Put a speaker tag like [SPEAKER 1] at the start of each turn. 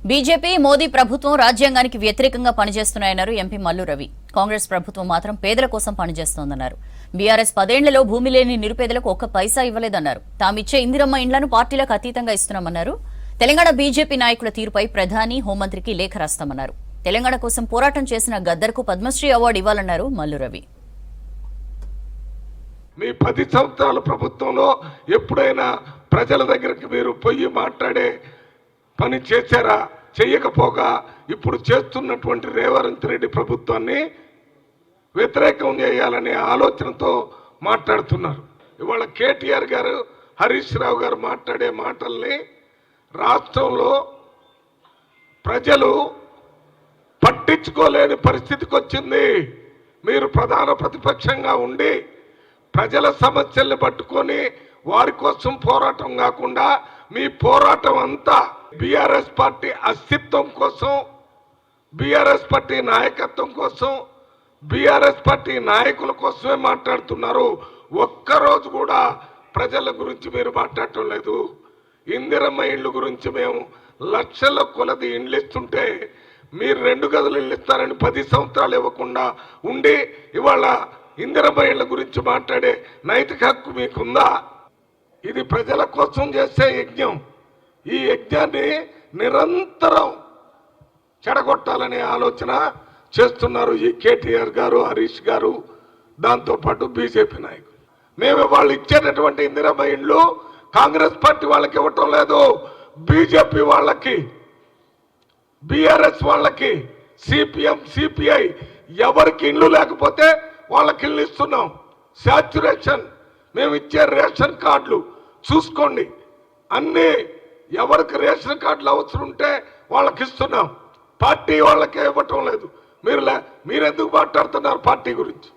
[SPEAKER 1] BJP Modi ప్రభుత్వం రాజ్యాంగానికి వ్యతిరేకంగా పనిచేస్తున్నాయన్నారు ఎంపీ మల్లు రవి. కాంగ్రెస్ ప్రభుత్వం మాత్రం పేదల కోసం పనిచేస్తోందన్నారు. బీఆర్ఎస్ 10 ఏళ్లలో భూమి లేని నిరుపేదలకు ఒక్క పైసా ఇవ్వలేదన్నారు. తామిచ్చే ఇందిరమ్మ ఇండ్లను పార్టీలకు అతీతంగా ఇస్తున్నామన్నారు. తెలంగాణ బీజేపీ నాయకుల తీరుపై ప్రధాని, హోంమంత్రికి లేఖ రాస్తామన్నారు. తెలంగాణ కోసం పోరాటం చేసిన గద్దర్కు పద్మశ్రీ అవార్డు ఇవ్వాలన్నారు మల్లు రవి.
[SPEAKER 2] మీ 10 సంవత్సరాల ప్రభుత్వంలో ఎప్పుడైనా ప్రజల దగ్గరికి మీరు పోయి మాట్లాడే పని చేశారా? చెయ్యకపోగా ఇప్పుడు చేస్తున్నటువంటి రేవంత్ రెడ్డి ప్రభుత్వాన్ని వ్యతిరేకం చేయాలనే ఆలోచనతో మాట్లాడుతున్నారు. ఇవాళ కేటీఆర్ గారు, హరీష్ రావు గారు మాట్లాడే మాటల్ని రాష్ట్రంలో ప్రజలు పట్టించుకోలేని పరిస్థితికి వచ్చింది. మీరు ప్రధాన ప్రతిపక్షంగా ఉండి ప్రజల సమస్యల్ని పట్టుకొని వారి కోసం పోరాటం కాకుండా మీ పోరాటం అంతా బీఆర్ఎస్ పార్టీ అస్తిత్వం కోసం, బీఆర్ఎస్ పార్టీ నాయకత్వం కోసం, బీఆర్ఎస్ పార్టీ నాయకుల కోసమే మాట్లాడుతున్నారు. ఒక్కరోజు కూడా ప్రజల గురించి మీరు మాట్లాడటం లేదు. ఇందిరమ్మ ఇళ్ళు గురించి మేము లక్షల కొలది ఇండ్లు ఇస్తుంటే మీరు 2 గదులు ఇళ్ళు ఇస్తారని 10 సంవత్సరాలు ఇవ్వకుండా ఉండి ఇవాళ ఇందిరమ్మ ఇళ్ళ గురించి మాట్లాడే నైతిక హక్కు మీకుందా? ఇది ప్రజల కోసం చేసే యజ్ఞం. ఈ యజ్ఞాన్ని నిరంతరం చెడగొట్టాలనే ఆలోచన చేస్తున్నారు ఈ కేటీఆర్ గారు, హరీష్ గారు, దాంతోపాటు బీజేపీ నాయకులు. మేము వాళ్ళు ఇచ్చేటటువంటి ఇందిరమ్మ ఇండ్లు కాంగ్రెస్ పార్టీ వాళ్ళకి ఇవ్వటం లేదు, బీజేపీ వాళ్ళకి, బీఆర్ఎస్ వాళ్ళకి, సిపిఎం, సిపిఐ ఎవరికి ఇండ్లు లేకపోతే వాళ్ళకి ఇల్లు ఇస్తున్నాం. శాచ్యురేషన్ మేము ఇచ్చే రేషన్ కార్డులు చూసుకోండి, అన్నీ ఎవరికి రేషన్ కార్డులు అవసరం ఉంటే వాళ్ళకి ఇస్తున్నాం. పార్టీ వాళ్ళకే ఇవ్వటం లేదు. మీరు ఎందుకు మాట్లాడుతున్నారు పార్టీ గురించి?